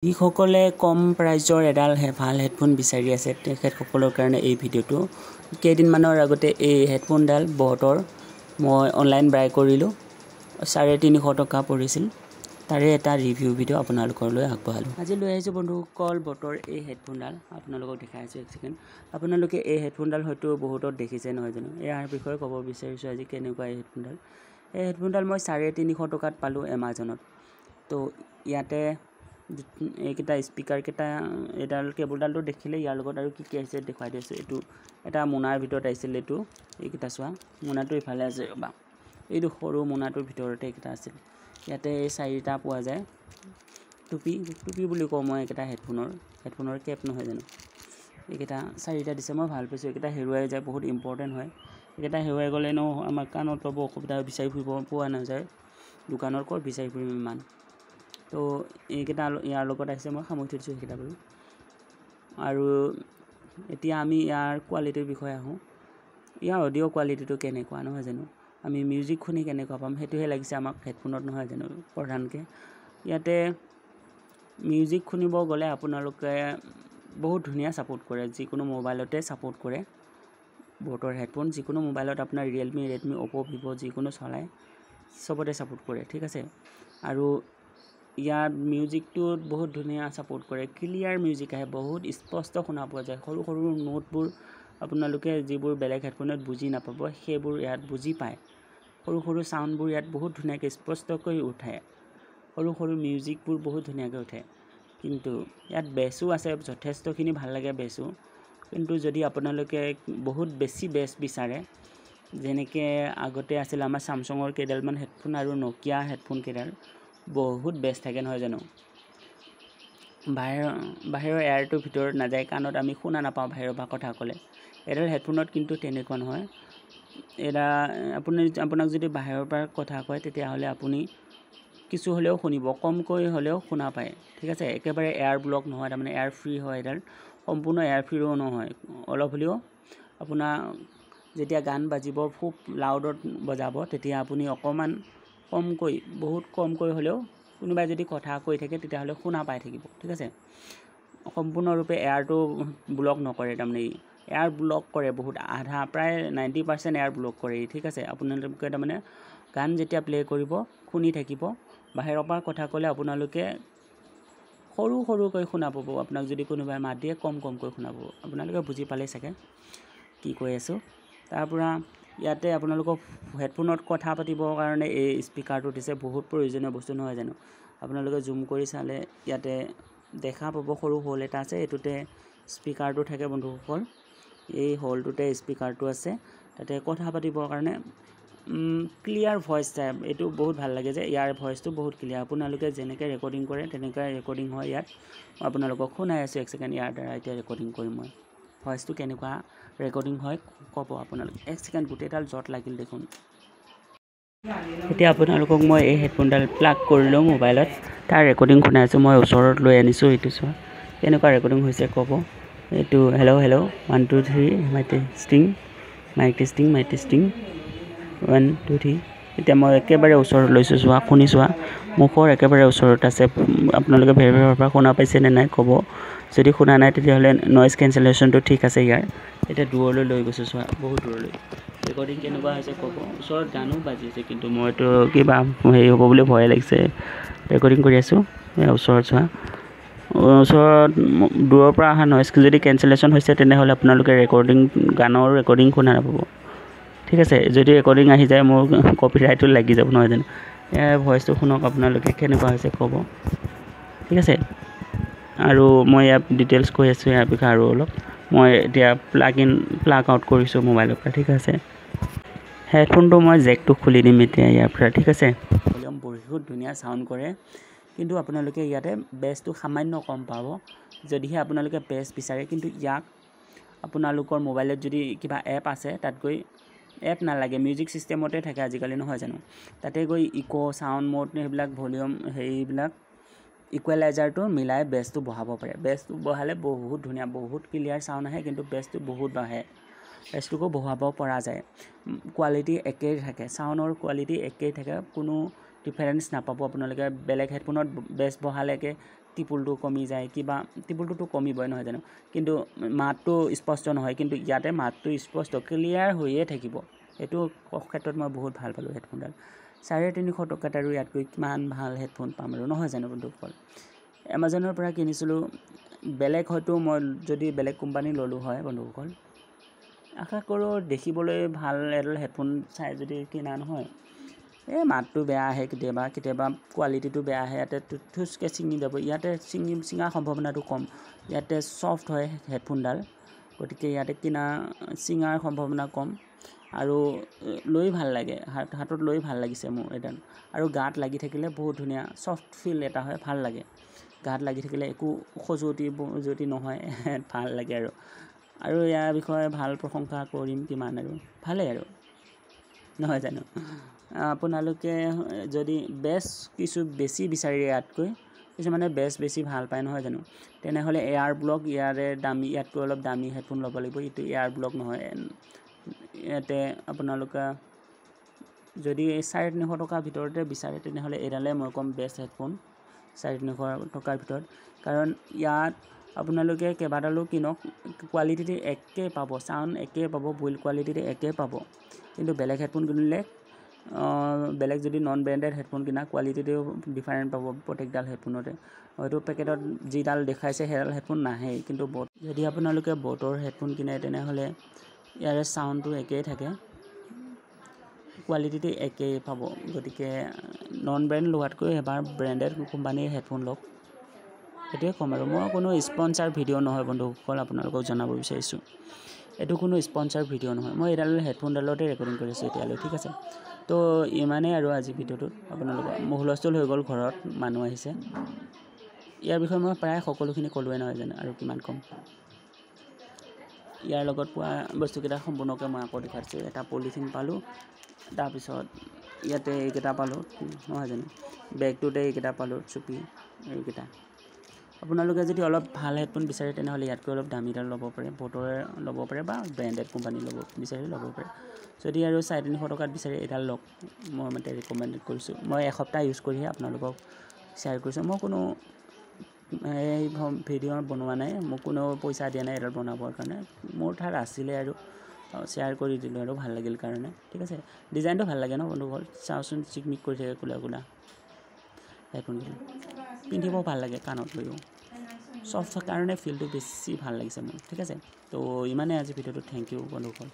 যিসকলে কম প্ৰাইজৰ এডাল ভাল হেডফোন বিচাৰি আছে তেখেতসকলৰ কাৰণে এই ভিডিঅ'টো কেইদিনমানৰ আগতে এই হেডফোনডাল বটৰ মই অনলাইন বাই কৰিলোঁ 350 টকা পৰিছিল তাৰে এটা ৰিভিউ ভিডিঅ' আপোনালোকলৈ আগবঢ়ালোঁ আজি লৈ আহিছোঁ বন্ধুসকল বটৰ এই হেডফোনডাল আপোনালোকক দেখাই আছোঁ এক ছেকেণ্ড আপোনালোকে এই হেডফোনডাল হয়তো বহুতত দেখিছে নহয় জানো ইয়াৰ বিষয়ে ক'ব বিচাৰিছোঁ আজি কেনেকুৱা এই হেডফোনডাল মই 350 টকাত পালোঁ এমাজনত তো ইয়াতে এইকেইটা স্পিকাৰ কেইটা এডাল কেবলডালটো দেখিলে ইয়াৰ লগত আৰু কি আহিছে দেখুৱাই দিছোঁ এইটো এটা মোনাৰ ভিতৰত আহিছিল এইটো এইকেইটা চোৱা মোনাটো ইফালে আছে ৰবা এইটো সৰু মোনাটোৰ ভিতৰতে এইকেইটা আছিল ইয়াতে এই চাৰিটা পোৱা যায় টুপি বুলি কওঁ মই এইকেইটা হেডফোনৰ কেপ নহয় জানো এইকেইটা চাৰিটা দিছে মই ভাল পাইছোঁ এইকেইটা হেৰুৱাই যায় বহুত ইম্পৰ্টেণ্ট হয় এইকেইটা হেৰুৱাই গ'লে ন আমাৰ কাণত ল'ব অসুবিধা বিচাৰি ফুৰিব পোৱা নাযায় দোকানৰ ক'ত বিচাৰি ফুৰিম ইমান তো এইকেইটা ইয়াৰ লগত আহিছে মই সামৰি থৈছোঁ সেইকেইটা বাৰু আৰু এতিয়া আমি ইয়াৰ কোৱালিটিৰ বিষয়ে আহোঁ ইয়াৰ অডিঅ' কোৱালিটিটো কেনেকুৱা নহয় জানো আমি মিউজিক শুনি কেনেকুৱা পাম সেইটোহে লাগিছে আমাক হেডফোনত নহয় জানো প্ৰধানকৈ ইয়াতে মিউজিক শুনিব গ'লে আপোনালোকে বহুত ধুনীয়া ছাপোৰ্ট কৰে যিকোনো মোবাইলতে ছাপোৰ্ট কৰে বটৰ হেডফোন যিকোনো মোবাইলত আপোনাৰ ৰিয়েলমি ৰেডমি অ'প' ভিভ' যিকোনো চলায় চবতে ছাপোৰ্ট কৰে ঠিক আছে আৰু ইয়াত মিউজিকটোত বহুত ধুনীয়া ছাপোৰ্ট কৰে ক্লিয়াৰ মিউজিক আহে বহুত স্পষ্ট শুনা পোৱা যায় সৰু সৰু নোটবোৰ আপোনালোকে যিবোৰ বেলেগ হেডফোনত বুজি নাপাব সেইবোৰ ইয়াত বুজি পায় সৰু সৰু সাউণ্ডবোৰ ইয়াত বহুত ধুনীয়াকৈ স্পষ্টকৈ উঠে সৰু সৰু মিউজিকবোৰ বহুত ধুনীয়াকৈ উঠে কিন্তু ইয়াত বেছো আছে যথেষ্টখিনি ভাল লাগে বেছো কিন্তু যদি আপোনালোকে বহুত বেছি বেছ বিচাৰে যেনেকৈ আগতে আছিল আমাৰ স্যামছাঙৰ কেইডালমান হেডফোন আৰু নকিয়া হেডফোন কেইডাল বহুত বেছ থাকে নহয় জানো বাহিৰৰ এয়াৰটোৰ ভিতৰত নাযায় কাণত আমি শুনা নাপাওঁ বাহিৰৰ পৰা কথা ক'লে এডাল হেডফোনত কিন্তু তেনেকুৱা নহয় আপোনাক যদি বাহিৰৰ পৰা কথা কয় তেতিয়াহ'লে আপুনি কিছু হ'লেও শুনিব কমকৈ হ'লেও শুনা পায় ঠিক আছে একেবাৰে এয়াৰ ব্লক নহয় তাৰমানে এয়াৰ ফ্ৰী হয় এডাল সম্পূৰ্ণ এয়াৰ ফ্ৰীও নহয় অলপ হ'লেও আপোনাৰ যেতিয়া গান বাজিব খুব লাউডত বজাব তেতিয়া আপুনি অকণমান কমকৈ বহুত কমকৈ হ'লেও কোনোবাই যদি কথা কৈ থাকে তেতিয়াহ'লে শুনা পাই থাকিব ঠিক আছে সম্পূৰ্ণৰূপে এয়াৰটো ব্লক নকৰে তাৰমানে এয়াৰ ব্লক কৰে বহুত আধা প্ৰায় 90% এয়াৰ ব্লক কৰে ঠিক আছে আপোনালোকে তাৰমানে গান যেতিয়া প্লে কৰিব শুনি থাকিব বাহিৰৰ পৰা কথা ক'লে আপোনালোকে সৰুকৈ শুনা পাব আপোনাক যদি কোনোবাই মাত দিয়ে কমকৈ শুনা পাব আপোনালোকে বুজি পালে চাগে কি কৈ আছোঁ তাৰপৰা ইয়াতে আপোনালোকক হেডফোনত কথা পাতিবৰ কাৰণে এই স্পিকাৰটো দিছে বহুত প্ৰয়োজনীয় বস্তু নহয় জানো আপোনালোকে জুম কৰি চালে ইয়াতে দেখা পাব সৰু হোল এটা আছে এইটোতে স্পিকাৰটো থাকে বন্ধুসকল এই হোলটোতে স্পিকাৰটো আছে তাতে কথা পাতিবৰ কাৰণে ক্লিয়াৰ ভইচ টাইপ এইটো বহুত ভাল লাগে যে ইয়াৰ ভইচটো বহুত ক্লিয়াৰ আপোনালোকে যেনেকৈ ৰেকৰ্ডিং কৰে তেনেকৈ ৰেকৰ্ডিং হয় ইয়াত মই আপোনালোকক শুনাই আছোঁ এক ছেকেণ্ড ইয়াৰ দ্বাৰা এতিয়া ৰেকৰ্ডিং কৰিম মই ভইচটো কেনেকুৱা ৰেকৰ্ডিং হয় ক'ব আপোনালোকে এক ছেকেণ্ড গোটেইডাল জট লাগিল দেখোন এতিয়া আপোনালোকক মই এই হেডফোনডাল প্লাগ কৰিলোঁ মোবাইলত তাৰ ৰেকৰ্ডিং শুনাই আছোঁ মই ওচৰত লৈ আনিছোঁ এইটো চোৱা কেনেকুৱা ৰেকৰ্ডিং হৈছে ক'ব এইটো হেল্ল' 1 2 3 মাইক টেষ্টিং 1 2 3 এতিয়া মই একেবাৰে ওচৰত লৈছোঁ চোৱা শুনি চোৱা মুখৰ একেবাৰে ওচৰত আছে আপোনালোকে ভেৰিফাইৰ পৰা শুনা পাইছে নে নাই ক'ব যদি শুনা নাই তেতিয়াহ'লে নইজ কেঞ্চেলেশ্যনটো ঠিক আছে ইয়াৰ এতিয়া দূৰলৈ লৈ গৈছোঁ চোৱা বহুত দূৰলৈ ৰেকৰ্ডিং কেনেকুৱা হৈছে ক'ব ওচৰত গানো বাজিছে কিন্তু মইতো কিবা হেৰি হ'ব বুলি ভয় লাগিছে ৰেকৰ্ডিং কৰি আছোঁ ওচৰত চোৱা ওচৰত দূৰৰ পৰা অহা নইজ যদি কেঞ্চেলেশ্যন হৈছে তেনেহ'লে আপোনালোকে গানৰ ৰেকৰ্ডিং শুনা নাপাব ঠিক আছে যদি ৰেকৰ্ডিং আহি যায় মোৰ কপিৰাইটটো লাগি যাব নহয় জানো ইয়াৰ ভইচটো শুনক আপোনালোকে কেনেকুৱা হৈছে ক'ব ঠিক আছে আৰু মই ইয়াত ডিটেইলছ কৈ আছোঁ ইয়াৰ বিষয়ে আৰু অলপ মই এতিয়া প্লাগ আউট কৰিছোঁ মোবাইলৰ পৰা ঠিক আছে হেডফোনটো মই জেকটো খুলি দিম এতিয়া ইয়াৰ পৰা ঠিক আছে ভলিউম বহুত ধুনীয়া চাউণ্ড কৰে কিন্তু আপোনালোকে ইয়াতে বেছটো সামান্য কম পাব যদিহে আপোনালোকে বেছ বিচাৰে কিন্তু ইয়াক আপোনালোকৰ মোবাইলত যদি কিবা এপ আছে তাত গৈ এপ নালাগে মিউজিক ছিষ্টেমতে থাকে আজিকালি নহয় জানো তাতে গৈ ইক' চাউণ্ড মোড সেইবিলাক ভলিউম হেৰিবিলাক ইকুৱেলাইজাৰটো মিলাই বেছটো বঢ়াব পাৰে বেছটো বঢ়ালে বহুত ধুনীয়া বহুত ক্লিয়াৰ চাউণ্ড আহে কিন্তু বেছটো বহুত বাঢ়ে বেছটোকো বঢ়াব পৰা যায় কোৱালিটি একেই থাকে চাউণ্ডৰ কোৱালিটি একেই থাকে কোনো ডিফাৰেঞ্চ নাপাব আপোনালোকে বেলেগ হেডফোনত বেছ বঢ়ালেকে টিপুলটো কমি যায় কিবা টিপুলটোতো কমিবই নহয় জানো কিন্তু মাতটো স্পষ্ট নহয় কিন্তু ইয়াতে মাতটো স্পষ্ট ক্লিয়াৰ হৈয়ে থাকিব এইটো ক্ষেত্ৰত মই বহুত ভাল পালোঁ হেডফোনডাল 350 টকাত আৰু ইয়াতকৈ কিমান ভাল হেডফোন পাম আৰু নহয় জানো বন্ধুসকল এমাজনৰ পৰা কিনিছিলোঁ বেলেগ হয়তো মই যদি বেলেগ কোম্পানী ল'লোঁ হয় বন্ধুসকল আশা কৰোঁ দেখিবলৈ ভাল এডাল হেডফোন চাই যদি কিনা নহয় এই মাতটো বেয়া আহে কেতিয়াবা কোৱালিটিটো বেয়া আহে ইয়াতে ঠুচকে ছিঙি যাব ইয়াতে ছিঙাৰ সম্ভাৱনাটো কম ইয়াতে সফ্ট হয় হেডফোনডাল গতিকে ইয়াতে কিনা ছিঙাৰ সম্ভাৱনা কম আৰু লৈ ভাল লাগে হাতত লৈ ভাল লাগিছে মোৰ এডাল আৰু গাত লাগি থাকিলে বহুত ধুনীয়া সফ্ট ফিল এটা হয় ভাল লাগে গাত লাগি থাকিলে একো খজুৱতি নহয় ভাল লাগে আৰু ইয়াৰ বিষয়ে ভাল প্ৰশংসা কৰিম কিমান আৰু ভালেই আৰু নহয় জানো আপোনালোকে যদি কিছু বেছি বিচাৰি ইয়াতকৈ কিছুমানে বেছি ভাল পায় নহয় জানো তেনেহ'লে এয়াৰ ব্লক ইয়াতকৈ অলপ দামী হেডফোন ল'ব লাগিব এইটো এয়াৰ ব্লক নহয় ইয়াতে আপোনালোকে যদি 350 টকাৰ ভিতৰতে বিচাৰে তেনেহ'লে এডালে মই ক'ম বেষ্ট হেডফোন 350 টকাৰ ভিতৰত কাৰণ ইয়াত আপোনালোকে কেইবাডালো কিনক কোৱালিটিটো একে পাব সাউণ্ড একে পাব বিল্ড কোৱালিটিটো একে পাব কিন্তু বেলেগ হেডফোন কিনিলে বেলেগ যদি নন ব্ৰেণ্ডেড হেডফোন কিনা কোৱালিটিটো ডিফাৰেণ্ট পাব প্ৰত্যেকডাল হেডফোনতে হয়তো পেকেটত যিডাল দেখাইছে সেইডাল হেডফোন নাহে কিন্তু যদি আপোনালোকে বটৰ হেডফোন কিনে তেনেহ'লে ইয়াৰে সাউণ্ডটো একেই থাকে কোৱালিটিটো একেই পাব গতিকে নন ব্ৰেণ্ড লোৱাতকৈ এবাৰ ব্ৰেণ্ডেড কোম্পানীৰ হেডফোন লওক সেইটোৱে ক'ম আৰু মই কোনো স্পনচাৰ ভিডিঅ' নহয় বন্ধুসকল আপোনালোকক জনাব বিচাৰিছোঁ এইটো কোনো স্পনচাৰ ভিডিঅ' নহয় মই এইডাল হেডফোনডালতে ৰেকৰ্ডিং কৰিছোঁ এতিয়ালৈ ঠিক আছে তো ইমানেই আৰু আজি ভিডিঅ'টোত আপোনালোকৰ হুলস্থুল হৈ গ'ল ঘৰত মানুহ আহিছে ইয়াৰ বিষয়ে মই প্ৰায় সকলোখিনি ক'লোৱে নহয় জানো আৰু কিমান ক'ম ইয়াৰ লগত পোৱা বস্তুকেইটা সম্পূৰ্ণকৈ মই আকৌ দেখাইছোঁ এটা পলিথিন পালোঁ তাৰপিছত ইয়াতে এইকেইটা পালোঁ নহয় জানো বেগটোতে এইকেইটা পালোঁ চুপি এইকেইটা আপোনালোকে যদি অলপ ভাল হেডফোন বিচাৰে তেনেহ'লে ইয়াতকৈ অলপ দামীডাল ল'ব পাৰে বটৰে ল'ব পাৰে বা ব্ৰেণ্ডেড কোম্পানী ল'ব বিচাৰি ল'ব পাৰে যদি আৰু 350 টকাত বিচাৰে এডাল লওক মই মতে ৰিকমেণ্ড কৰিছোঁ মই এসপ্তাহ ইউজ কৰিহে আপোনালোকক শ্বেয়াৰ কৰিছোঁ মই কোনো এই ভিডিঅ' বনোৱা নাই মোক কোনো পইচা দিয়া নাই এডাল বনাবৰ কাৰণে মোৰ ঠাইত আছিলে আৰু শ্বেয়াৰ কৰি দিলোঁ আৰু ভাল লাগিল কাৰণে ঠিক আছে ডিজাইনটো ভাল লাগে ন বন্ধুসকল চাওচোন চিকমিক কৰি থাকে কোলা হেডফোনটো পিন্ধিব ভাল লাগে কাণত লৈও সফ্ট কাৰণে ফিলটো বেছি ভাল লাগিছে মোৰ ঠিক আছে তো ইমানেই আজি ভিডিঅ'টো থেংক ইউ বন্ধুসকল